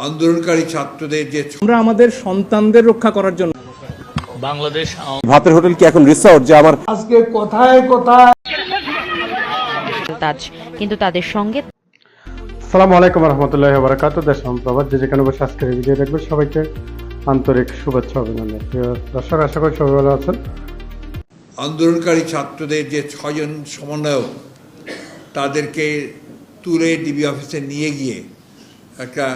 আন্দোলনকারী ছাত্রদের যে আমরা আমাদের সন্তানদের রক্ষা করার জন্য বাংলাদেশ ভাতের হোটেল কি এখন রিসর্ট যে আমার আজকে কোথায় কোথায় তাজ কিন্তু তাদের সঙ্গে আসসালামু আলাইকুম রহমতুল্লাহি ওয়া বারাকাতুহু। দেশ প্রবাদ যে যেখানে বসে আজকের এই ভিডিও দেখবেন সবাইকে আন্তরিক শুভেচ্ছা অভিনন্দন। প্রিয় দর্শক, আশা করি সবাই ভালো আছেন। আন্দোলনকারী ছাত্রদের যে 6 জন সমন্বয়ক তাদেরকে তুলে ডিবি অফিসে নিয়ে গিয়ে একটা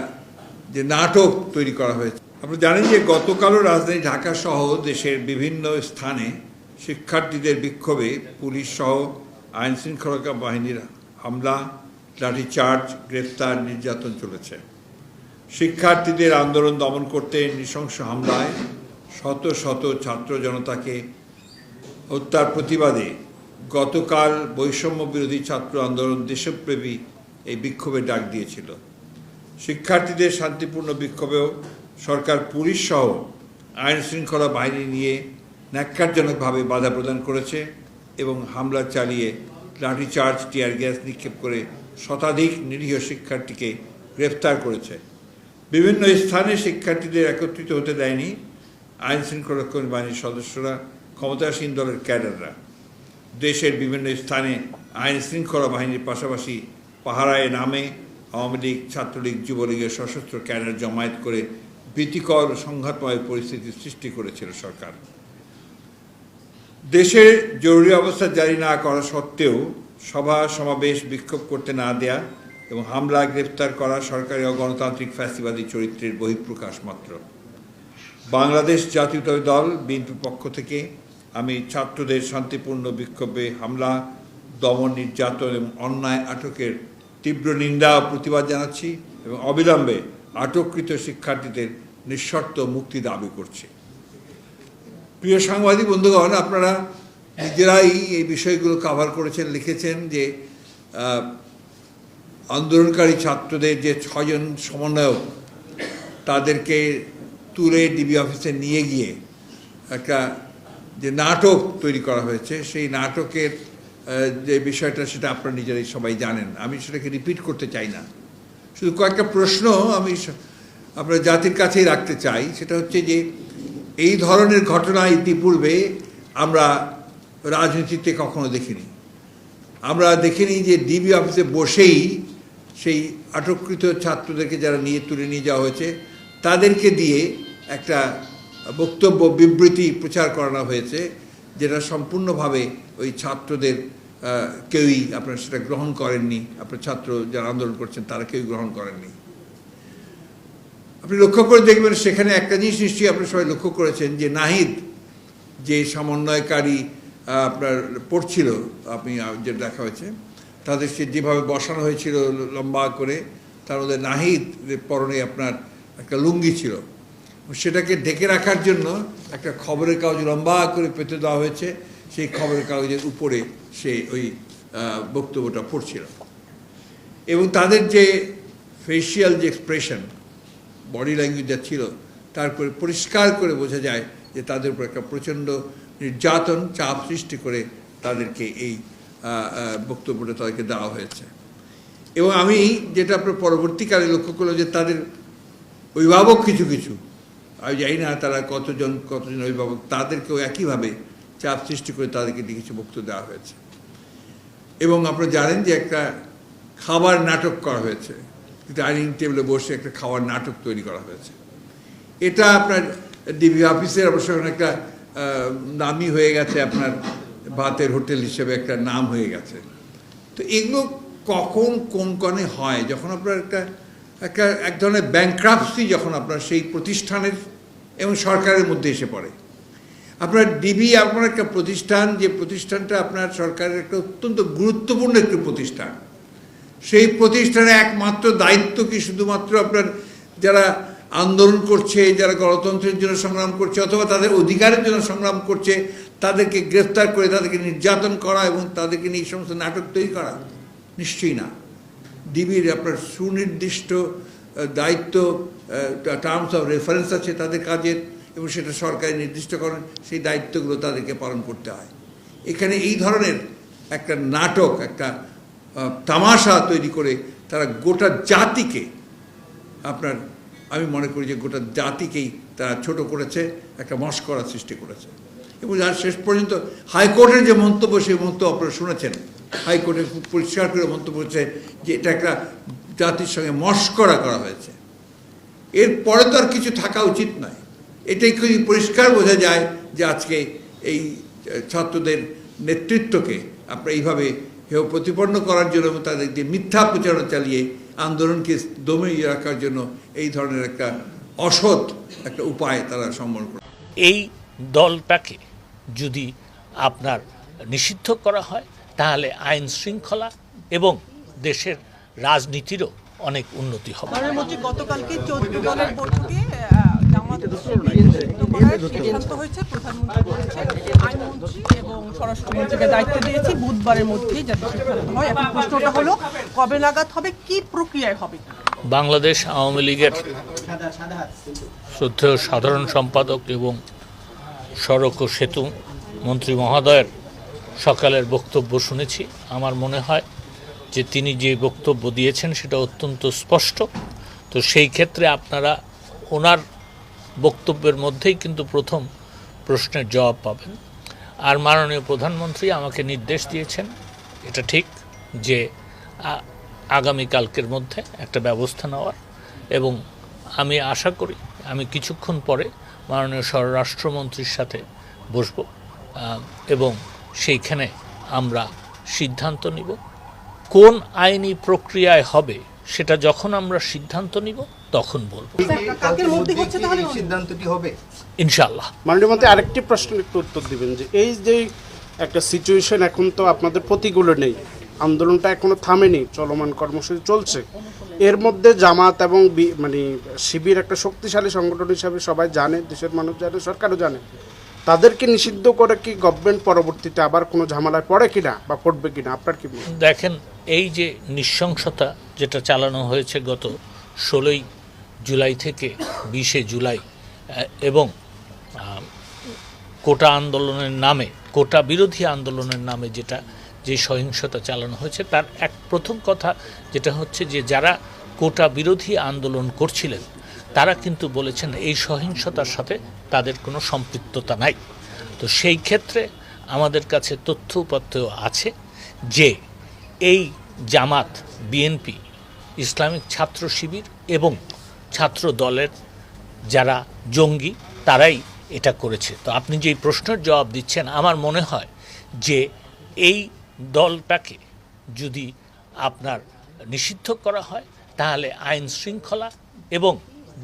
যে নাটক তৈরি করা হয়েছে। আপনি জানেন যে গতকালও রাজধানী ঢাকা সহ দেশের বিভিন্ন স্থানে শিক্ষার্থীদের বিক্ষোভে পুলিশ সহ আইন শৃঙ্খলা বাহিনীর হামলা, লাঠিচার্জ, গ্রেফতার, নির্যাতন চলেছে। শিক্ষার্থীদের আন্দোলন দমন করতে নৃশংস হামলায় শত শত ছাত্র জনতাকে হত্যার প্রতিবাদে গতকাল বৈষম্য বিরোধী ছাত্র আন্দোলন দেশপ্রেমী এই বিক্ষোভে ডাক দিয়েছিল। শিক্ষার্থীদের শান্তিপূর্ণ বিক্ষোভেও সরকার পুলিশ সহ আইন শৃঙ্খলা বাহিনী নিয়ে ন্যাক্কারজনকভাবে বাধা প্রদান করেছে এবং হামলা চালিয়ে লাঠিচার্জ, টিয়ার গ্যাস নিক্ষেপ করে শতাধিক নিরীহ শিক্ষার্থীকে গ্রেফতার করেছে। বিভিন্ন স্থানে শিক্ষার্থীদের একত্রিত হতে দেয়নি আইন শৃঙ্খলারক্ষী বাহিনীর সদস্যরা, ক্ষমতাসীন দলের ক্যাডাররা। দেশের বিভিন্ন স্থানে আইন শৃঙ্খলা বাহিনীর পাশাপাশি পাহারায় নামে আওয়ামী লীগ, ছাত্রলীগ, যুবলীগের সশস্ত্র ক্যাডার জমায়েত করে ভীতিকর সংঘাতময় পরিস্থিতি সৃষ্টি করেছিল সরকার। দেশে জরুরি অবস্থা জারি না করা সত্ত্বেও সভা সমাবেশ বিক্ষোভ করতে না দেয়া এবং হামলা, গ্রেফতার করা সরকারি ও গণতান্ত্রিক ফ্যাসিবাদী চরিত্রের বহিঃপ্রকাশ মাত্র। বাংলাদেশ জাতীয়তাবাদী দল বিএনপির পক্ষ থেকে আমি ছাত্রদের শান্তিপূর্ণ বিক্ষোভে হামলা, দমন, নির্যাতন এবং অন্যায় আটকের তীব্র নিন্দা ও প্রতিবাদ জানাচ্ছি এবং অবিলম্বে আটককৃত শিক্ষার্থীদের নিঃশর্ত মুক্তি দাবি করছি। প্রিয় সাংবাদিক বন্ধুগণ, আপনারা নিজেরাই এই বিষয়গুলো কভার করেছেন, লিখেছেন যে আন্দোলনকারী ছাত্রদের যে 6 জন সমন্বয়ক তাদেরকে তুলে ডিবি অফিসে নিয়ে গিয়ে একটা যে নাটক তৈরি করা হয়েছে, সেই নাটকের যে বিষয়টা সেটা আপনারা নিজেরাই সবাই জানেন। আমি সেটাকে রিপিট করতে চাই না। শুধু কয়েকটা প্রশ্ন আমি আপনার জাতির কাছেই রাখতে চাই। সেটা হচ্ছে যে এই ধরনের ঘটনা ইতিপূর্বে আমরা রাজনীতিতে কখনো দেখিনি। আমরা দেখিনি যে ডিবি অফিসে বসেই সেই আটককৃত ছাত্রদেরকে যারা তুলে নিয়ে যাওয়া হয়েছে তাদেরকে দিয়ে একটা বক্তব্য, বিবৃতি প্রচার করানো হয়েছে, যেটা সম্পূর্ণভাবে ওই ছাত্রদের কেউই আপনারা সেটা গ্রহণ করেননি। আপনার ছাত্র যারা আন্দোলন করছেন তারা কেউই গ্রহণ করেননি। আপনি লক্ষ্য করে দেখবেন সেখানে একটা জিনিস নিশ্চয়ই আপনি সবাই লক্ষ্য করেছেন যে নাহিদ যে সমন্বয়কারী আপনার পড়ছিল, আপনি যেটা দেখা হয়েছে তাদের সে যেভাবে বসানো হয়েছিল লম্বা করে, তার মধ্যে নাহিদের পরনে আপনার একটা লুঙ্গি ছিল, সেটাকে ঢেকে রাখার জন্য একটা খবরের কাগজ লম্বা করে পেতে দেওয়া হয়েছে। সেই খবরের কাগজের উপরে সে ওই বক্তব্যটা পড়ছিল এবং তাদের যে ফেসিয়াল যে এক্সপ্রেশন, বডি ল্যাঙ্গুয়েজ যা ছিল, তারপরে পরিষ্কার করে বোঝা যায় যে তাদের উপর একটা প্রচণ্ড নির্যাতন, চাপ সৃষ্টি করে তাদেরকে এই বক্তব্যটা তাদেরকে দেওয়া হয়েছে। এবং আমি যেটা আপনার পরবর্তীকালে লক্ষ্য করলাম যে তাদের অভিভাবক কিছু আমি জানি না তারা কতজন অভিভাবক, তাদেরকেও একইভাবে চাপ সৃষ্টি করে তাদেরকে কিছু বক্তব্য দেওয়া হয়েছে। এবং আপনারা জানেন যে একটা খাবার নাটক করা হয়েছে, ডাইনিং টেবিলে বসে একটা খাওয়ার নাটক তৈরি করা হয়েছে। এটা আপনার ডিবি অফিসের অবশ্য একটা নামই হয়ে গেছে, আপনার ভাতের হোটেল হিসেবে একটা নাম হয়ে গেছে। তো এগুলো কখন কোন কনে হয়, যখন আপনার এক ধরনের ব্যাংক্রাপসি যখন আপনার সেই প্রতিষ্ঠানের এবং সরকারের মধ্যে এসে পড়ে। আপনার ডিবি আপনার একটা প্রতিষ্ঠান, যে প্রতিষ্ঠানটা আপনার সরকারের একটা অত্যন্ত গুরুত্বপূর্ণ একটি প্রতিষ্ঠান। সেই প্রতিষ্ঠানে একমাত্র দায়িত্ব কি শুধুমাত্র আপনার যারা আন্দোলন করছে, যারা গণতন্ত্রের জন্য সংগ্রাম করছে অথবা তাদের অধিকারের জন্য সংগ্রাম করছে তাদেরকে গ্রেফতার করে তাদেরকে নির্যাতন করা এবং তাদেরকে নিয়ে এই সমস্ত নাটক তৈরি করা? নিশ্চয়ই না। ডিবির আপনার সুনির্দিষ্ট দায়িত্ব, টার্মস অফ রেফারেন্স আছে তাদের কাজের এবং সেটা সরকারি নির্দিষ্ট করেন, সেই দায়িত্বগুলো তাদেরকে পালন করতে হয়। এখানে এই ধরনের একটা নাটক, একটা তামাশা তৈরি করে তারা গোটা জাতিকে আপনার আমি মনে করি যে গোটা জাতিকেই তারা ছোট করেছে, একটা মস্করা সৃষ্টি করেছে। এবং যার শেষ পর্যন্ত হাইকোর্টের যে মন্তব্য, সেই মন্তব্য আপনারা শুনেছেন। হাইকোর্টে খুব পরিষ্কার করে মন্তব্য করেছে যে এটা একটা জাতির সঙ্গে মস্করা করা হয়েছে। এরপরে তো আর কিছু থাকা উচিত নয়। এটাই খুবই পরিষ্কার বোঝা যায় যে আজকে এই ছাত্রদের নেতৃত্বকে আপনারা এইভাবে হেয় প্রতিপন্ন করার জন্য এবং তাদের দিয়ে মিথ্যা প্রচারণা চালিয়ে আন্দোলনকে দমে রাখার জন্য এই ধরনের একটা অসৎ একটা উপায় তারা সম্বল করে। এই দলটাকে যদি আপনার নিষিদ্ধ করা হয় তাহলে আইন শৃঙ্খলা এবং দেশের রাজনীতিরও অনেক উন্নতি হবে। প্রধানমন্ত্রী গতকালকে 14 দলের বৈঠকে নিষিদ্ধ করার সিদ্ধান্ত হয়েছে। প্রধানমন্ত্রী বলেছেন আইনমন্ত্রী এবং স্বরাষ্ট্রমন্ত্রীকে দায়িত্ব দিয়েছি বুধবারের মধ্যেই যাতে সিদ্ধান্ত হয়। এখন প্রশ্নটা হলো কবে নাগাদ হবে, কি প্রক্রিয়ায় হবে? বাংলাদেশ আওয়ামী লীগের শ্রদ্ধেয় সাধারণ সম্পাদক এবং সড়ক ও সেতু মন্ত্রী মহোদয়ের সকালের বক্তব্য শুনেছি। আমার মনে হয় যে তিনি যে বক্তব্য দিয়েছেন সেটা অত্যন্ত স্পষ্ট। তো সেই ক্ষেত্রে আপনারা ওনার বক্তব্যের মধ্যেই কিন্তু প্রথম প্রশ্নের জবাব পাবেন। আর মাননীয় প্রধানমন্ত্রী আমাকে নির্দেশ দিয়েছেন, এটা ঠিক, যে আগামীকালকের মধ্যে একটা ব্যবস্থা নেওয়ার, এবং আমি আশা করি আমি কিছুক্ষণ পরে মাননীয় স্বরাষ্ট্রমন্ত্রীর সাথে বসব এবং সেইখানে আমরা সিদ্ধান্ত নিব। কোন আইনি প্রক্রিয়ায় হবে সেটা যখন আমরা সিদ্ধান্ত নিব তখন বলবো। সিদ্ধান্তটি হবে ইনশাআল্লাহ। মাননীয় মন্ত্রী, আরেকটি প্রশ্নের একটু উত্তর দিবেন যে এই যে একটা সিচুয়েশন, এখন তো আপনাদের প্রতিকূলে নেই, আন্দোলনটা এখনো থামেনি, চলমান কর্মসূচি চলছে। এর মধ্যে জামাত এবং মানে শিবির একটা শক্তিশালী সংগঠন হিসাবে সবাই জানে, দেশের মানুষ জানে, সরকারও জানে। তাদেরকে নিষিদ্ধ করে কি গভর্নমেন্ট পরবর্তীতে আবার কোনো ঝামেলায় পড়ে কিনা বা পড়বে কিনা, আপনার কি? দেখেন, এই যে নৃশংসতা যেটা চালানো হয়েছে গত 16ই জুলাই থেকে 20শে জুলাই এবং কোটা আন্দোলনের নামে, কোটা বিরোধী আন্দোলনের নামে যে সহিংসতা চালানো হয়েছে, তার প্রথম কথা যেটা হচ্ছে যে যারা কোটা বিরোধী আন্দোলন করছিলেন তারা কিন্তু বলেছেন এই সহিংসতার সাথে তাদের কোনো সম্পৃক্ততা নাই। তো সেই ক্ষেত্রে আমাদের কাছে তথ্য উপাত্ত আছে যে এই জামাত, বিএনপি, ইসলামিক ছাত্র শিবির এবং ছাত্র দলের যারা জঙ্গি তারাই এটা করেছে। তো আপনি যেই প্রশ্নের জবাব দিচ্ছেন, আমার মনে হয় যে এই দলটাকে যদি আপনার নিষিদ্ধ করা হয় তাহলে আইন শৃঙ্খলা এবং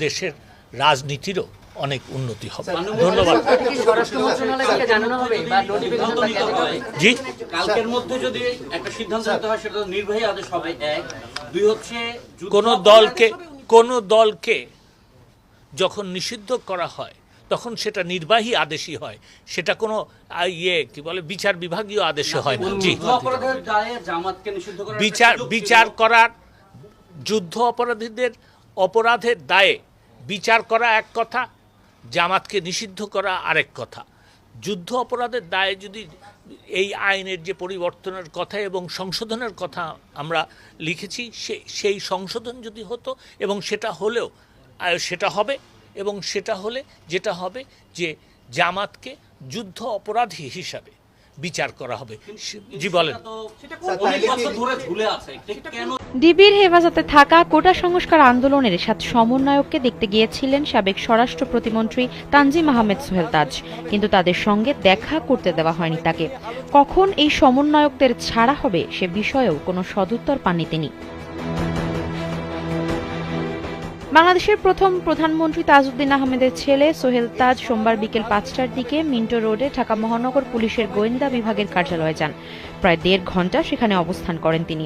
দেশের রাজনীতিরও অনেক উন্নতি হবে। ধন্যবাদ। জি, কালকের মধ্যে যদি একটা সিদ্ধান্ত নিতে হয় সেটা নির্বাহী আদেশ হবে। এক, দুই হচ্ছে কোনো দলকে যখন নিষিদ্ধ করা হয় তখন সেটা নির্বাহী আদেশই হয়, সেটা কোনো বিচার বিভাগীয় আদেশে হয় না। জি, বিচার করার, যুদ্ধ অপরাধীদের অপরাধের দায়ে বিচার করা এক কথা, জামাতকে নিষিদ্ধ করা আরেক কথা। যুদ্ধ অপরাধের দায়ে যদি এই আইনের যে পরিবর্তনের কথা এবং সংশোধনের কথা আমরা লিখেছি, সেই সংশোধন যদি হতো এবং সেটা হলেও সেটা হবে, এবং সেটা হলে যেটা হবে যে জামাতকে যুদ্ধ অপরাধী হিসাবে বিচার করা হবে। জি বলেন। ডিবির হেফাজতে থাকা কোটা সংস্কার আন্দোলনের 7 সমন্বয়ককে দেখতে গিয়েছিলেন সাবেক স্বরাষ্ট্র প্রতিমন্ত্রী তানজিম আহমেদ সোহেল তাজ, কিন্তু তাদের সঙ্গে দেখা করতে দেওয়া হয়নি তাকে। কখন এই সমন্বয়কদের ছাড়া হবে সে বিষয়েও কোনো সদুত্তর পাননি তিনি। বাংলাদেশের প্রথম প্রধানমন্ত্রী তাজউদ্দিন আহমেদের ছেলে সোহেল তাজ সোমবার বিকেল 5টার দিকে মিন্টো রোডে ঢাকা মহানগর পুলিশের গোয়েন্দা বিভাগের কার্যালয়ে যান। প্রায় 1.5 ঘণ্টা সেখানে অবস্থান করেন তিনি।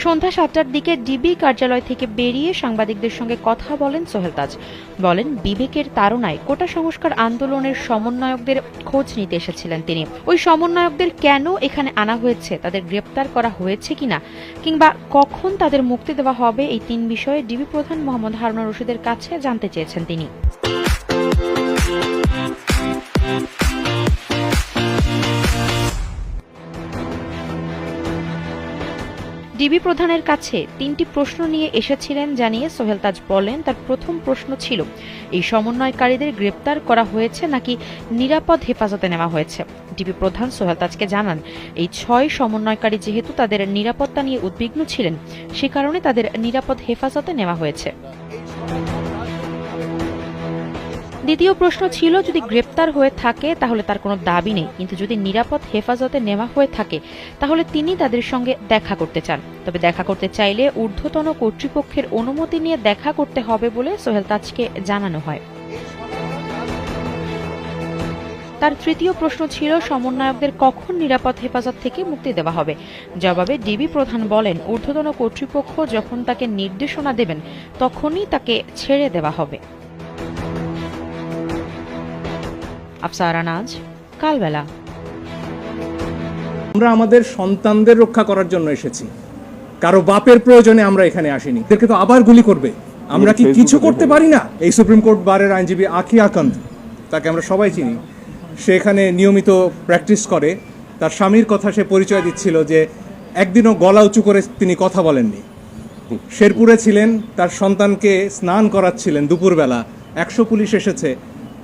সন্ধ্যা 7টার দিকে ডিবি কার্যালয় থেকে বেরিয়ে সাংবাদিকদের সঙ্গে কথা বলেন সোহেল তাজ। বলেন, বিবেকের তাড়নায় কোটা সংস্কার আন্দোলনের সমন্বয়কদের খোঁজ নিতে এসেছিলেন তিনি। ওই সমন্বয়কদের কেন এখানে আনা হয়েছে, তাদের গ্রেপ্তার করা হয়েছে কিনা, কিংবা কখন তাদের মুক্তি দেওয়া হবে, এই 3 বিষয়ে ডিবি প্রধান মোহাম্মদ হারুন রশিদের কাছে জানতে চেয়েছেন তিনি। ডিবি প্রধানের কাছে 3টি প্রশ্ন নিয়ে এসেছিলেন জানিয়ে সোহেল তাজ বলেন, তার প্রথম প্রশ্ন ছিল এই সমন্বয়কারীদের গ্রেপ্তার করা হয়েছে নাকি নিরাপদ হেফাজতে নেওয়া হয়েছে। ডিবি প্রধান সোহেল তাজকে জানান, এই 6 সমন্বয়কারী যেহেতু তাদের নিরাপত্তা নিয়ে উদ্বিগ্ন ছিলেন, সে কারণে তাদের নিরাপদ হেফাজতে নেওয়া হয়েছে। দ্বিতীয় প্রশ্ন ছিল, যদি গ্রেপ্তার হয়ে থাকে তাহলে তার কোনো দাবি নেই, কিন্তু যদি নিরাপদ হেফাজতে নেওয়া হয়ে থাকে তাহলে তিনি তাদের সঙ্গে দেখা করতে চান। তবে দেখা করতে চাইলে ঊর্ধ্বতন কর্তৃপক্ষের অনুমতি নিয়ে দেখা করতে হবে বলে সোহেল তাজকে জানানো হয়। তার তৃতীয় প্রশ্ন ছিল, সমন্বয়কদের কখন নিরাপদ হেফাজত থেকে মুক্তি দেওয়া হবে। জবাবে ডিবি প্রধান বলেন, ঊর্ধ্বতন কর্তৃপক্ষ যখন তাকে নির্দেশনা দেবেন তখনই তাকে ছেড়ে দেওয়া হবে। আফসারা নাজ, কালবেলা। আমরা আমাদের সন্তানদের রক্ষা করার জন্য এসেছি, কারো বাপের প্রয়োজনে আমরা এখানে আসিনি। এদেরকে তো আবার গুলি করবে, আমরা কি কিছু করতে পারি না? এই সুপ্রিম কোর্ট বারের আইনজীবী আখি আকন্দ, তাকে আমরা সবাই চিনি, সে এখানে নিয়মিত প্র্যাকটিস করে। তার স্বামীর কথা সে পরিচয় দিচ্ছিল যে একদিনও গলা উঁচু করে তিনি কথা বলেননি। শেরপুরে ছিলেন, তার সন্তানকে স্নান করাচ্ছিলেন দুপুরবেলা, 100 পুলিশ এসেছে,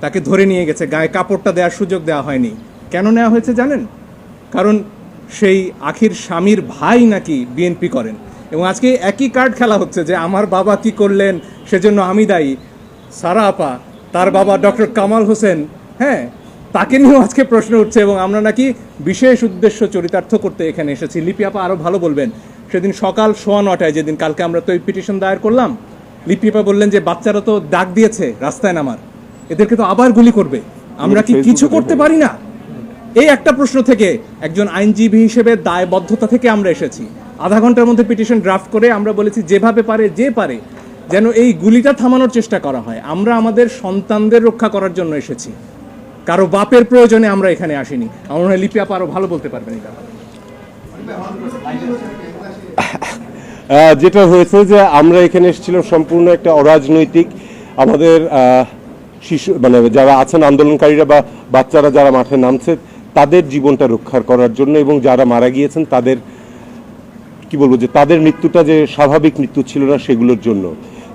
তাকে ধরে নিয়ে গেছে, গায়ে কাপড়টা দেওয়ার সুযোগ দেওয়া হয়নি। কেন নেওয়া হয়েছে জানেন? কারণ সেই আখির স্বামীর ভাই নাকি বিএনপি করেন, এবং আজকে একই কার্ড খেলা হচ্ছে যে আমার বাবা কি করলেন সেজন্য আমি দায়ী। সারা আপা, তার বাবা ডক্টর কামাল হোসেন, হ্যাঁ, তাকে নিয়েও আজকে প্রশ্ন উঠছে, এবং আমরা নাকি বিশেষ উদ্দেশ্য চরিতার্থ করতে এখানে এসেছি। লিপি আপা আরও ভালো বলবেন, সেদিন সকাল 9:15 যেদিন কালকে আমরা তো এই পিটিশন দায়ের করলাম, লিপি আপা বললেন যে বাচ্চারা তো ডাক দিয়েছে রাস্তায় নামার, এদেরকে তো আবার গুলি করবে, আমরা কি কিছু করতে পারি না? এই একটা প্রশ্ন থেকে একজন আইনজীবী হিসেবে দায়বদ্ধতা থেকে আমরা এসেছি। আধা ঘন্টার মধ্যে পিটিশন ড্রাফট করে আমরা বলেছি যেভাবে পারে যে পারে যেন এই গুলিটা থামানোর চেষ্টা করা হয়। আমরা আমাদের সন্তানদের রক্ষা করার জন্য এসেছি, কারো বাপের প্রয়োজনে আমরা এখানে আসিনি। আমার মনে হয় লিপি আপা আরো ভালো বলতে পারবেন এটা। যেটা হয়েছে যে আমরা এখানে এসেছিলাম সম্পূর্ণ একটা অরাজনৈতিক, আমাদের শিশু মানে যারা আছেন আন্দোলনকারীরা বা বাচ্চারা যারা মাঠে নামছে তাদের জীবনটা রক্ষা করার জন্য, এবং যারা মারা গিয়েছেন তাদের কি বলবো যে তাদের মৃত্যুটা যে স্বাভাবিক মৃত্যু ছিল না সেগুলোর জন্য।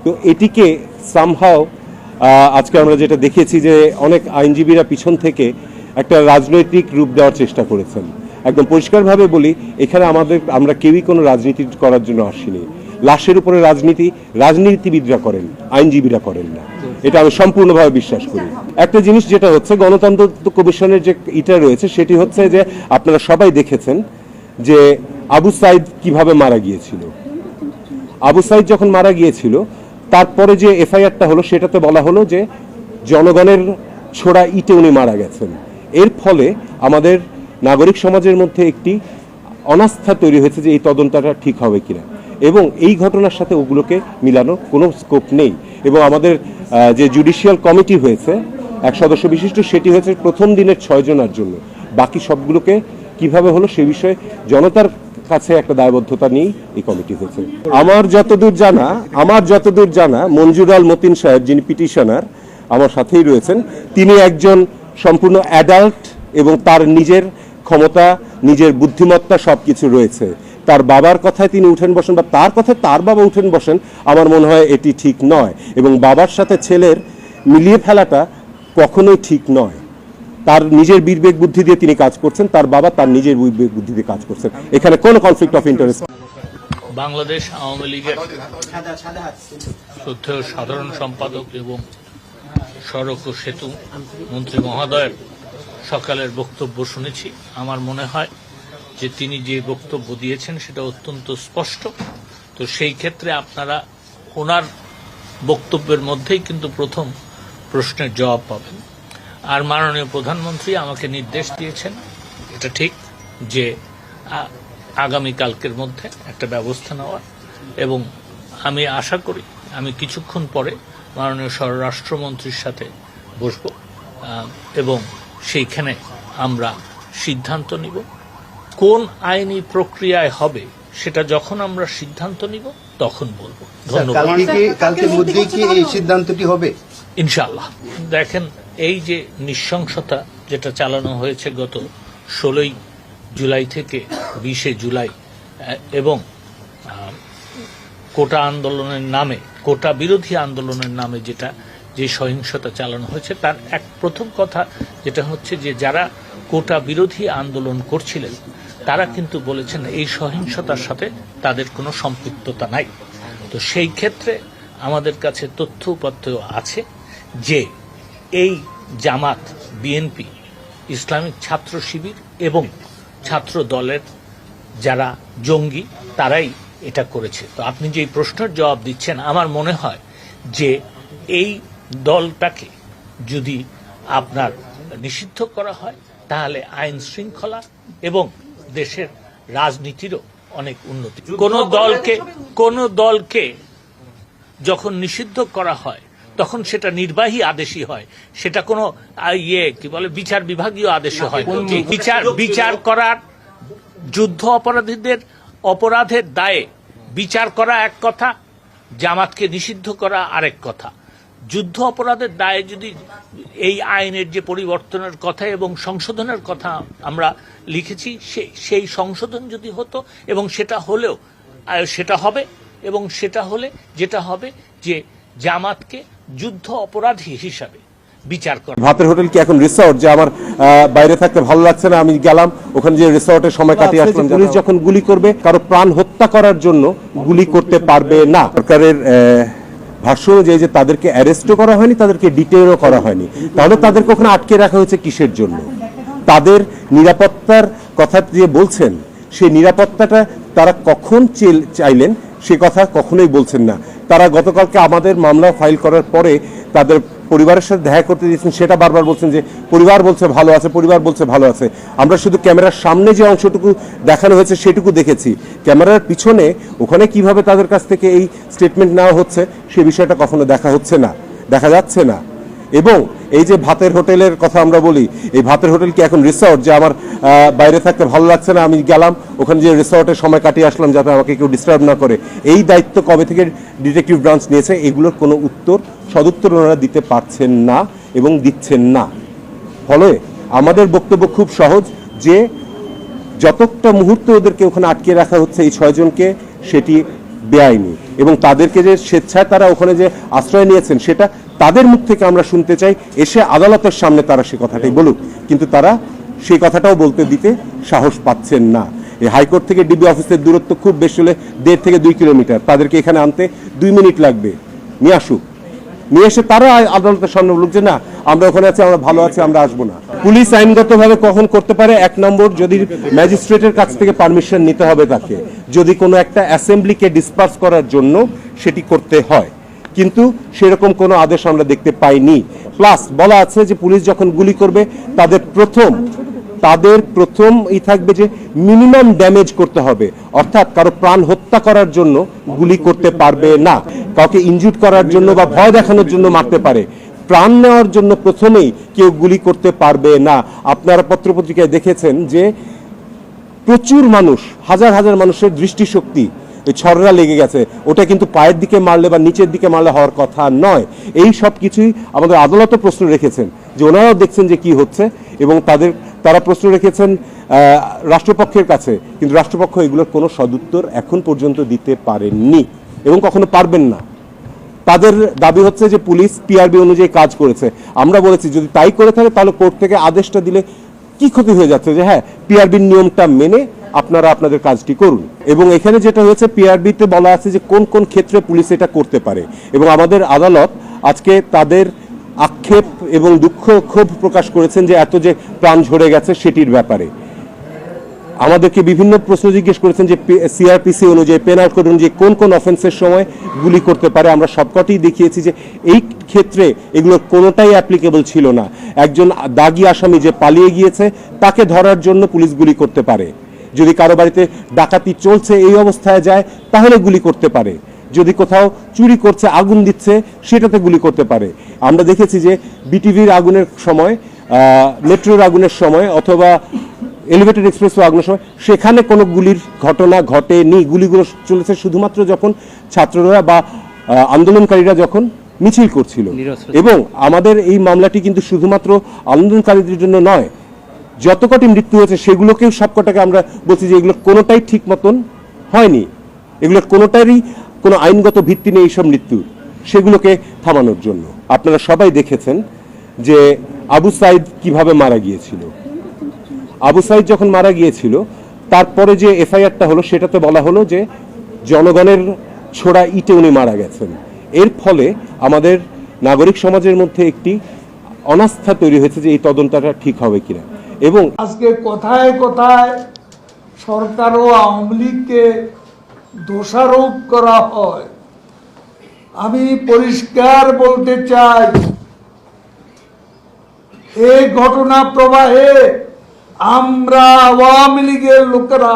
তো এটিকে সামহাও আজকে আমরা যেটা দেখেছি যে অনেক আইনজীবীরা পিছন থেকে একটা রাজনৈতিক রূপ দেওয়ার চেষ্টা করেছেন। একদম পরিষ্কারভাবে বলি, এখানে আমরা কেউই কোনো রাজনীতি করার জন্য আসিনি। লাশের উপরে রাজনীতিবিদরা করেন, আইনজীবীরা করেন না, এটা আমি সম্পূর্ণভাবে বিশ্বাস করি। একটা জিনিস যেটা হচ্ছে গণতন্ত্র কমিশনের যে ইটা রয়েছে সেটি হচ্ছে যে আপনারা সবাই দেখেছেন যে আবু সাইদ কিভাবে মারা গিয়েছিল। আবু সাইদ যখন মারা গিয়েছিল তারপরে যে এফআইআরটা হলো সেটাতে বলা হলো যে জনগণের ছোড়া ইটে উনি মারা গেছেন। এর ফলে আমাদের নাগরিক সমাজের মধ্যে একটি অনাস্থা তৈরি হয়েছে যে এই তদন্তটা ঠিক হবে কিনা, এবং এই ঘটনার সাথে ওগুলোকে মিলানোর কোনো স্কোপ নেই। এবং আমাদের যে জুডিশিয়াল কমিটি হয়েছে 1 সদস্য বিশিষ্ট, সেটি হয়েছে প্রথম দিনের 6 জনের জন্য। বাকি সবগুলোকে কিভাবে হলো সে বিষয়ে জনতার কাছে একটা দায়বদ্ধতা নিয়েই এই কমিটি হয়েছে। আমার যতদূর জানা মঞ্জুর আল মতিন সাহেব, যিনি পিটিশনার, আমার সাথেই রয়েছেন, তিনি একজন সম্পূর্ণ অ্যাডাল্ট এবং তার নিজের ক্ষমতা, নিজের বুদ্ধিমত্তা সবকিছু রয়েছে। তার বাবার কথায় তিনি উঠেন বসেন বা তার কথায় তার বাবা উঠেন বসেন, আমার মনে হয় এটি ঠিক নয়। এবং বাবার সাথে ছেলের মিলিয়ে ফেলাটা কখনোই ঠিক নয়। তার নিজের বিবেক বুদ্ধি দিয়ে তিনি কাজ করছেন, তার বাবা তার নিজের বিবেক বুদ্ধি দিয়ে কাজ করছেন, এখানে কোনো conflict of interest. Bangladesh Awami লীগের শ্রদ্ধেয় সাধারণ সম্পাদক এবং সড়ক ও সেতু মন্ত্রী মহোদয়ের সকালের বক্তব্য শুনেছি। আমার মনে হয় যে তিনি যে বক্তব্য দিয়েছেন সেটা অত্যন্ত স্পষ্ট। তো সেই ক্ষেত্রে আপনারা ওনার বক্তব্যের মধ্যেই কিন্তু প্রথম প্রশ্নের জবাব পাবেন। আর মাননীয় প্রধানমন্ত্রী আমাকে নির্দেশ দিয়েছেন, এটা ঠিক, যে আগামীকালকের মধ্যে একটা ব্যবস্থা নেওয়ার, এবং আমি আশা করি আমি কিছুক্ষণ পরে মাননীয় স্বরাষ্ট্রমন্ত্রীর সাথে বসব এবং সেইখানে আমরা সিদ্ধান্ত নিব কোন আইনি প্রক্রিয়ায় হবে। সেটা যখন আমরা সিদ্ধান্ত নিব তখন বলবো। ধন্যবাদ। কালকের মধ্যেই কি এই সিদ্ধান্তটি হবে? ইনশাআল্লাহ। দেখেন, এই যে নৃশংসতা যেটা চালানো হয়েছে গত 16 জুলাই থেকে 20 জুলাই, এবং কোটা আন্দোলনের নামে, কোটা বিরোধী আন্দোলনের নামে যে সহিংসতা চালানো হয়েছে তার এক প্রথম কথা যেটা হচ্ছে যে যারা কোটা বিরোধী আন্দোলন করছিলেন তারা কিন্তু বলেছেন এই সহিংসতার সাথে তাদের কোনো সম্পৃক্ততা নাই। তো সেই ক্ষেত্রে আমাদের কাছে তথ্য উপাত্ত আছে যে এই জামাত, বিএনপি, ইসলামিক ছাত্র শিবির এবং ছাত্র দলের যারা জঙ্গি তারাই এটা করেছে। তো আপনি যে প্রশ্নের জবাব দিচ্ছেন, আমার মনে হয় যে এই দলটাকে যদি আপনার নিষিদ্ধ করা হয় তাহলে আইন শৃঙ্খলা এবং দেশের রাজনীতিরও অনেক উন্নতি। কোন দলকে যখন নিষিদ্ধ করা হয় তখন সেটা নির্বাহী আদেশই হয়, সেটা কোনো বিচার বিভাগীয় আদেশে হয়। বিচার করার যুদ্ধ অপরাধের দায়ে বিচার করা এক কথা, জামাতকে নিষিদ্ধ করা আরেক কথা। যুদ্ধ অপরাধের দায়ে যদি এই আইনের যে পরিবর্তনের কথা এবং সংশোধনের কথা আমরা লিখেছি, সেই সংশোধন যদি হতো এবং সেটা হলেও সেটা হবে, এবং সেটা হলে যেটা হবে যে জামাতকে যুদ্ধ অপরাধী হিসাবে বিচার করা। ভাতের হোটেল কি এখন রিসর্ট, যে আমার বাইরে থাকতে ভালো লাগছে না, আমি গেলাম ওখানে যে রিসর্টে সময় কাটিয়ে আসলাম। পুলিশ যখন গুলি করবে, কারো প্রাণ হত্যা করার জন্য গুলি করতে পারবে না। সরকারের ভাষ্য অনুযায়ী যে তাদেরকে অ্যারেস্টও করা হয়নি, তাদেরকে ডিটেইনও করা হয়নি, তাহলে তাদেরকে ওখানে আটকে রাখা হয়েছে কিসের জন্য? তাদের নিরাপত্তার কথা যে বলছেন, সেই নিরাপত্তাটা তারা কখন চাইলেন সে কথা কখনোই বলছেন না। তারা গতকালকে আমাদের মামলা ফাইল করার পরে তাদের পরিবারের সাথে দেখা করতে দিয়েছেন, সেটা বারবার বলছেন যে পরিবার বলছে ভালো আছে, পরিবার বলছে ভালো আছে। আমরা শুধু ক্যামেরার সামনে যে অংশটুকু দেখানো হয়েছে সেটুকু দেখেছি, ক্যামেরার পিছনে ওখানে কিভাবে তাদের কাছ থেকে এই স্টেটমেন্ট নেওয়া হচ্ছে সে বিষয়টা কখনো দেখা যাচ্ছে না। এবং এই যে ভাতের হোটেলের কথা আমরা বলি, এই ভাতের হোটেল কি এখন রিসর্ট, যে আমার বাইরে থাকতে ভালো লাগছে না, আমি গেলাম ওখানে যে রিসর্টে সময় কাটিয়ে আসলাম যাতে আমাকে কেউ ডিস্টার্ব না করে? এই দায়িত্ব কবে থেকে ডিটেকটিভ ব্রাঞ্চ নিয়েছে? এগুলোর কোনো সদুত্তর ওনারা দিতে পারছেন না এবং দিচ্ছেন না। ফলে আমাদের বক্তব্য খুব সহজ, যে যতটা মুহূর্ত ওদেরকে ওখানে আটকে রাখা হচ্ছে এই 6 জনকে, সেটি বেআইনি, এবং তাদেরকে যে স্বেচ্ছায় তারা ওখানে যে আশ্রয় নিয়েছেন সেটা তাদের মুখ থেকে আমরা শুনতে চাই। এসে আদালতের সামনে তারা সে কথাটাই বলুক, কিন্তু তারা সেই কথাটাও বলতে দিতে সাহস পাচ্ছেন না। এই হাইকোর্ট থেকে ডিবি অফিসের দূরত্ব খুব বেশি হলে 1.5 থেকে 2 কিলোমিটার, তাদেরকে এখানে আনতে 2 মিনিট লাগবে। নিয়ে আসুক, নিয়ে এসে তারা আদালতের সামনে বলুক যে না আমরা ওখানে আছি, আমরা ভালো আছি, আমরা আসবো না। পুলিশ আইনগতভাবে কখন করতে পারে? 1 নম্বর, যদি ম্যাজিস্ট্রেটের কাছ থেকে পারমিশন নিতে হবে তাকে, যদি কোনো একটা অ্যাসেম্বলিকে ডিসপার্স করার জন্য সেটি করতে হয়, কিন্তু সেরকম কোনো আদেশ আমরা দেখতে পাইনি। প্লাস বলা আছে যে পুলিশ যখন গুলি করবে তাদের প্রথম থাকবে যে মিনিমাম ড্যামেজ করতে হবে, অর্থাৎ কারো প্রাণ হত্যা করার জন্য গুলি করতে পারবে না, কাউকে ইনজুর করার জন্য বা ভয় দেখানোর জন্য মারতে পারে, প্রাণ নেওয়ার জন্য প্রথমেই কেউ গুলি করতে পারবে না। আপনারা পত্রপত্রিকায় দেখেছেন যে প্রচুর মানুষ, হাজার হাজার মানুষের দৃষ্টিশক্তি ছড়রা লেগে গেছে, ওটা কিন্তু পায়ের দিকে মারলে বা নিচের দিকে মারলে হওয়ার কথা নয়। এই সব কিছুই আমাদের আদালতও প্রশ্ন রেখেছেন, যে ওনারাও দেখছেন যে কি হচ্ছে, এবং তারা প্রশ্ন রেখেছেন রাষ্ট্রপক্ষের কাছে, কিন্তু রাষ্ট্রপক্ষ এগুলোর কোনো সদুত্তর এখন পর্যন্ত দিতে পারেননি এবং কখনো পারবেন না। তাদের দাবি হচ্ছে যে পুলিশ পিআরবি অনুযায়ী কাজ করেছে। আমরা বলেছি যদি তাই করে থাকে তাহলে কোর্ট থেকে আদেশটা দিলে কি ক্ষতি হয়ে যাচ্ছে, যে হ্যাঁ পিআরবির নিয়মটা মেনে আপনারা আপনাদের কাজটি করুন। এবং এখানে যেটা হয়েছে, পিআরবিতে বলা আছে যে কোন কোন ক্ষেত্রে পুলিশ এটা করতে পারে, এবং আমাদের আদালত আজকে তাদের আক্ষেপ এবং দুঃখ ক্ষোভ প্রকাশ করেছেন যে এত যে প্রাণ ঝরে গেছে সেটির ব্যাপারে। আমাদেরকে বিভিন্ন প্রশ্ন জিজ্ঞেস করেছেন যে সিআরপিসি অনুযায়ী, পেনাল কোড অনুযায়ী কোন কোন অফেন্সের সময় গুলি করতে পারে। আমরা সবকটাই দেখিয়েছি যে এই ক্ষেত্রে এগুলোর কোনোটাই অ্যাপ্লিকেবল ছিল না। একজন দাগী আসামি যে পালিয়ে গিয়েছে তাকে ধরার জন্য পুলিশ গুলি করতে পারে, যদি কারো বাড়িতে ডাকাতি চলছে এই অবস্থায় যায় তাহলে গুলি করতে পারে, যদি কোথাও চুরি করছে আগুন দিচ্ছে সেটাতে গুলি করতে পারে। আমরা দেখেছি যে বিটিভির আগুনের সময়, মেট্রোর আগুনের সময়, অথবা এলিভেটেড এক্সপ্রেসওয়ে আগুনের সময় সেখানে কোনো গুলির ঘটনা ঘটেনি। গুলিগুলো চলেছে শুধুমাত্র যখন ছাত্ররা বা আন্দোলনকারীরা যখন মিছিল করছিল। এবং আমাদের এই মামলাটি কিন্তু শুধুমাত্র আন্দোলনকারীদের জন্য নয়, যত কটি মৃত্যু হয়েছে সেগুলোকেও সবকটাকে আমরা বলছি যে এগুলো কোনোটাই ঠিক মতন হয়নি, এগুলোর কোনোটারই কোনো আইনগত ভিত্তি নেই এইসব মৃত্যুর, সেগুলোকে থামানোর জন্য। আপনারা সবাই দেখেছেন যে আবু সাইদ কিভাবে মারা গিয়েছিল। আবু সাইদ যখন মারা গিয়েছিল তারপরে যে এফআইআরটা হলো সেটাতে বলা হলো যে জনগণের ছোড়া ইটে উনি মারা গেছেন। এর ফলে আমাদের নাগরিক সমাজের মধ্যে একটি অনাস্থা তৈরি হয়েছে যে এই তদন্তটা ঠিক হবে কিনা। এবং আজকে কথায় কথায় সরকার ও আওয়ামী লীগকে দোষারোপ করা হয়। আমি পরিষ্কার বলতে চাই, এই ঘটনা প্রবাহে আমরা আওয়ামী লীগের লোকেরা,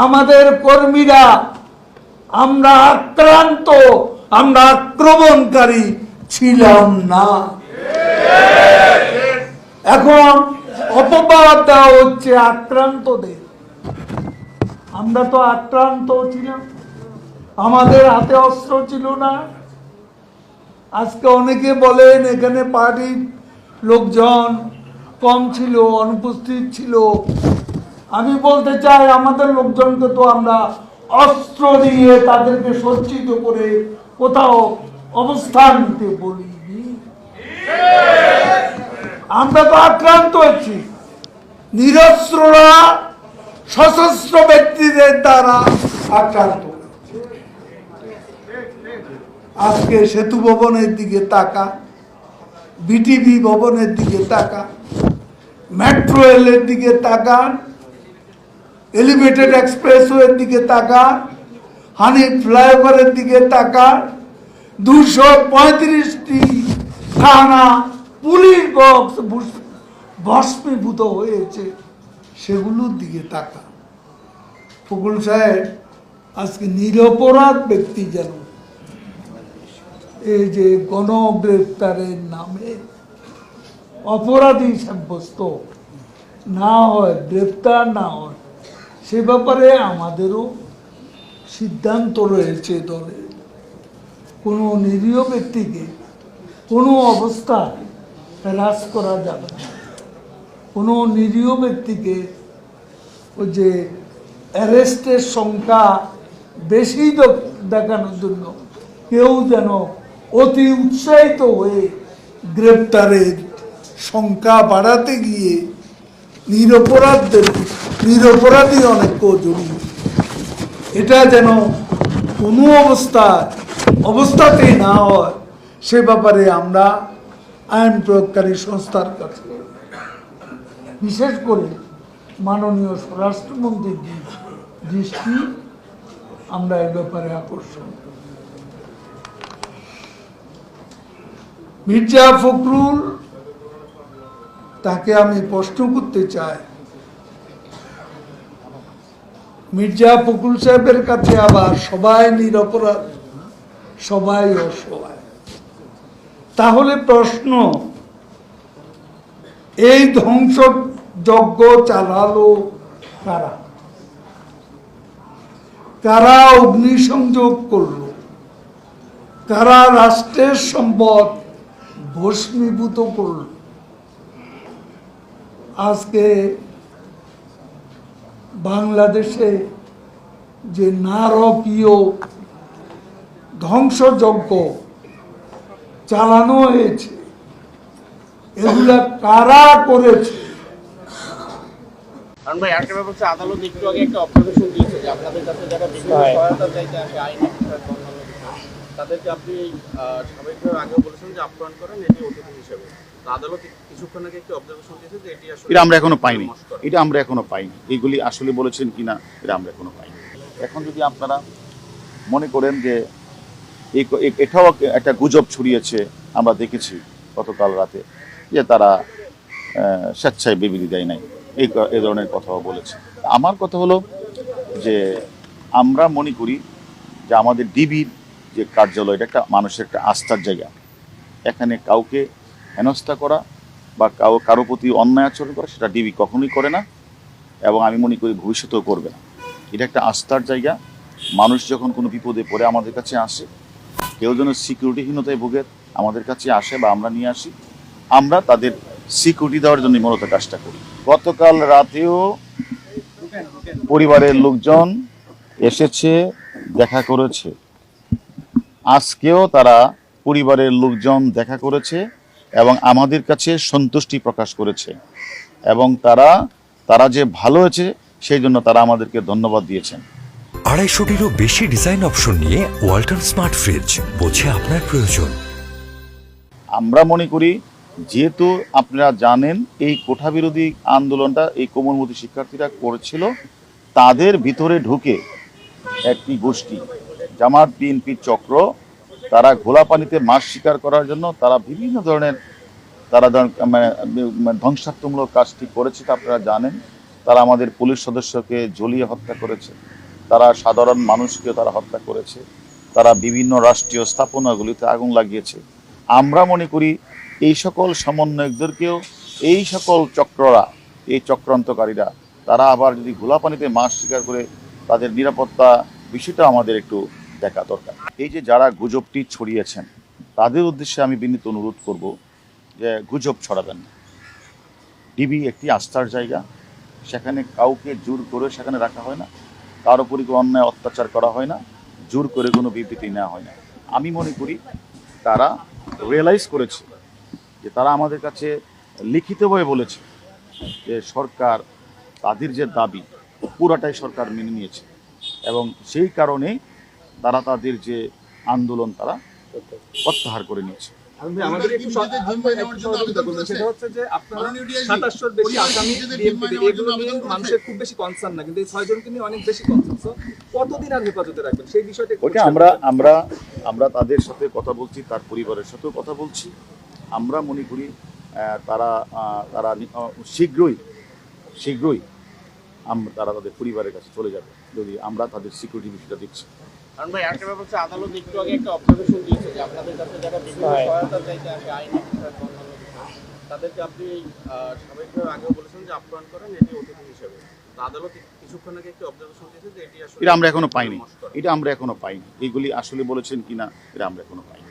আমাদের কর্মীরা, আমরা আক্রান্ত, আমরা আক্রমণকারী ছিলাম না। এখন অপবাদ দেওয়া হচ্ছে আক্রান্তদের। আমরা তো আক্রান্ত ছিলাম, আমাদের হাতে অস্ত্র ছিল না। আজকে অনেকে বলেন এখানে পার্টির লোকজন কম ছিল, অনুপস্থিত ছিল। আমি বলতে চাই আমাদের লোকজনকে তো আমরা অস্ত্র দিয়ে তাদেরকে সজ্জিত করে কোথাও অবস্থান নিতে বলিনি। আমরা তো আক্রান্ত হচ্ছি, নিরস্ত্ররা সশস্ত্র ব্যক্তিদের দ্বারা আক্রান্ত। আজকে সেতু ভবনের দিকে তাকা, বিটিভি ভবনের দিকে তাকা, মেট্রো রেলের দিকে তাকান, এলিভেটেড এক্সপ্রেসওয়ের দিকে তাকান, হানি ফ্লাইওভারের দিকে তাকান, 235টি থানা পুলিশ বক্স ভস্মীভূত হয়েছে, সেগুলোর দিকে তাকান। ফকুল সাহেব, আজকে নিরপরাধ ব্যক্তি যেন এই যে গণগ্রেপ্তারের নামে অপরাধী সাব্যস্ত না হয়, গ্রেপ্তার না হয়, সে ব্যাপারে আমাদেরও সিদ্ধান্ত রয়েছে দলে। কোনো নিরীহ ব্যক্তিকে কোনো অবস্থায় হ্রাস করা যাবে না। কোনো নিরীহ ব্যক্তিকে ওই যে অ্যারেস্টের সংখ্যা বেশি দেখানোর জন্য কেউ যেন অতি উৎসাহিত হয়ে গ্রেপ্তারের সংখ্যা বাড়াতে গিয়ে নিরপরাধী অনেককেও জড়িয়ে, এটা যেন কোনো অবস্থাতেই না হয়, সে ব্যাপারে আমরা আইন প্রয়োগকারী সংস্থার কাছে, বিশেষ করে মাননীয় স্বরাষ্ট্রমন্ত্রীর দৃষ্টি আমরা এই ব্যাপারে আকর্ষণ। মির্জা ফখরুল, তাকে আমি প্রশ্ন করতে চাই, মির্জা ফখরুল সাহেবের কাছে আবার সবাই নিরপরাধ, সবাই অসহায়। তাহলে প্রশ্ন, এই ধ্বংসযজ্ঞ চালালো কারা? কারা অগ্নিসংযোগ করলো? কারা রাষ্ট্রের সম্পদ ভস্মীভূত করল? আজকে বাংলাদেশে যে নারকীয় ধ্বংসযজ্ঞ চালানো হয়েছে, এগুলা কারা করেছে? ভাই একটা ব্যাপার হচ্ছে, আদালত একটু আগে একটা অবজারভেশন দিয়েছে যে আপনাদের কাছে যারা বিভিন্ন সহায়তা চাইতে আসে আইনি তাদেরকে আপনি স্বাভাবিকভাবে আগেও বলেছেন যে আপ্যায়ন করেন, এটি অতিথি হিসেবে। আদালত কিছুক্ষণ আগে একটি অবজারভেশন দিয়েছে যে এটি আসলে এটা আমরা এখনো পাইনি, এটা আমরা এখনো পাইনি। এইগুলি আসলে বলেছেন কিনা এটা আমরা এখনো পাইনি। এখন যদি আপনারা মনে করেন যে এটাও একটা গুজব ছড়িয়েছে, আমরা দেখেছি গতকাল রাতে যে তারা স্বেচ্ছায় বিবৃতি দেয় নাই, এই ধরনের কথাও বলেছে। আমার কথা হলো যে আমরা মনে করি যে আমাদের ডিবির যে কার্যালয়, এটা একটা মানুষের একটা আস্থার জায়গা। এখানে কাউকে হেনস্থা করা বা কারো প্রতি অন্যায় আচরণ করা, সেটা ডিবি কখনোই করে না, এবং আমি মনে করি ভবিষ্যতেও করবে না। এটা একটা আস্থার জায়গা। মানুষ যখন কোনো বিপদে পড়ে আমাদের কাছে আসে, কেউ যেন সিকিউরিটিহীনতায় ভোগে আমাদের কাছে আসে বা আমরা নিয়ে আসি, আমরা তাদের সিকিউরিটি দেওয়ার জন্য মূলত কাজটা করি। গতকাল রাতেও পরিবারের লোকজন এসেছে, দেখা করেছে, আজকেও তারা পরিবারের লোকজন দেখা করেছে এবং আমাদের কাছে সন্তুষ্টি প্রকাশ করেছে এবং তারা যে ভালো হয়েছে সেই জন্য তারা আমাদেরকে ধন্যবাদ দিয়েছেন। 250-টিরও বেশি ডিজাইন অপশন নিয়ে ওয়ালটন স্মার্ট ফ্রিজ, বোঝে আপনার প্রয়োজন। আমরা মনে করি যেহেতু আপনারা জানেন এই কোঠা বিরোধী আন্দোলনটা এই কোমলমতি শিক্ষার্থীরা করেছিল, তাদের ভিতরে ঢুকে একটি গোষ্ঠী জামাত বিএনপি চক্র, তারা ঘোলা পানিতে মাছ শিকার করার জন্য তারা বিভিন্ন ধরনের ধ্বংসাত্মমূলক কাজটি করেছে, তা আপনারা জানেন। তারা আমাদের পুলিশ সদস্যকে জ্বলিয়ে হত্যা করেছে, তারা সাধারণ মানুষকে তারা হত্যা করেছে, তারা বিভিন্ন রাষ্ট্রীয় স্থাপনাগুলিতে আগুন লাগিয়েছে। আমরা মনে করি এই সকল সমন্বয়কদেরকেও এই সকল চক্ররা, এই চক্রান্তকারীরা, তারা আবার যদি ঘোলা পানিতে মাছ শিকার করে তাদের নিরাপত্তা বিষয়টা আমাদের একটু দেখা দরকার। এই যে যারা গুজবটি ছড়িয়েছেন তাদের উদ্দেশ্যে আমি বিনীত অনুরোধ করব যে গুজব ছড়াবেন না। ডিবি একটি আস্থার জায়গা, সেখানে কাউকে জোর করে সেখানে রাখা হয় না, কার উপরে কোনো অন্যায় অত্যাচার করা হয় না, জোর করে কোনো বিবৃতি নেওয়া হয় না। আমি মনে করি তারা রিয়েলাইজ করেছে যে তারা আমাদের কাছে লিখিতভাবে বলেছে যে সরকার তাদের যে দাবি পুরাটাই সরকার মেনে নিয়েছে এবং সেই কারণে তারা তাদের যে আন্দোলন তারা প্রত্যাহার করে নিয়েছে। আমাদের একটু সহযোগিতা করবেন, সেটা হচ্ছে যে আপনারা 2700 বেশি আসামি এগুলো নিয়ে মানুষের খুব বেশি কনসার্ন না, কিন্তু এই 6 জনকে নিয়ে অনেক বেশি কনসার্ন। সো কতদিন আর হেফাজতে রাখবেন সেই বিষয়টা ওটা আমরা তাদের সাথে কথা বলছি, তার পরিবারের সাথেও কথা বলছি। আমরা মনে করি তারা শীঘ্রই তারা তাদের পরিবারের কাছে চলে যাবে যদি আমরা তাদের সিকিউরিটি বিষয়টা দিচ্ছি। কারণ ভাই একটা ব্যাপার হচ্ছে আদালত একটু আগে একটা অবজারভেশন দিয়েছে যে আপনাদের কাছে যারা বিভিন্ন সহায়তা চাইতে আসে আইন অফিসার অন্যান্য বিষয়, তাদেরকে আপনি স্বাভাবিকভাবে আগেও বলেছেন যে আপ্যায়ন করেন এটি অতিথি হিসেবে। আদালত কিছুক্ষণ আগে একটা অবজারভেশন দিয়েছে যে এটি আসলে এটা আমরা এখনো পাইনি। এগুলি আসলে বলেছেন কিনা এটা আমরা এখনো পাইনি।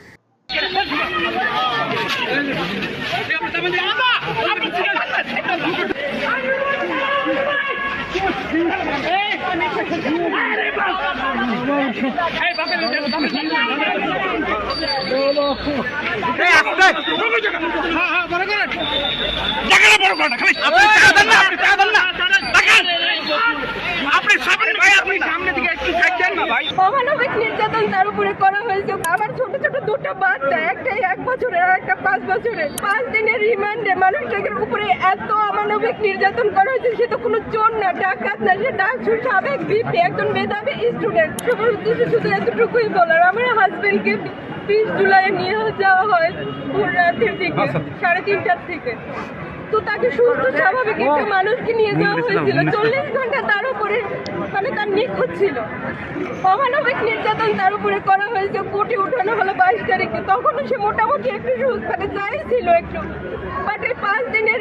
অমানবিক নির্যাতন তার উপরে করা হয়েছে। আমার ছোট ছোট দুটো বাচ্চা, একটা 1 বছরের আর একটা 5 বছরের, 5 দিনের রিমান্ডে মানুষটার উপরে এত অমানবিক নির্যাতন করা হয়েছে। সে তো কোনো চোর না, ডাকাত না, সে ডাকসুর সাবেক বিপি, একজন মেধাবী স্টুডেন্ট। সবার উদ্দেশ্যে শুধু এতটুকুই বলার, আমার হাজবেন্ডকে 20 জুলাই নিয়ে যাওয়া হয় ভোর রাতের দিকে 3:30টার থেকে। তো তাকে সুস্থ স্বাভাবিক একটা মানুষকে নিয়ে যাওয়া হয়েছিল, 40 ঘন্টা তার উপরে মানে তার নিখোঁজ ছিল। অমানবিক নির্যাতন তার উপরে করা হয়েছে। কোর্টে উঠানো হলো 22 তারিখে, তখনও সে মোটামুটি একটু সুস্থ মানে যাই ছিল একটু, বাট এই 5 দিনের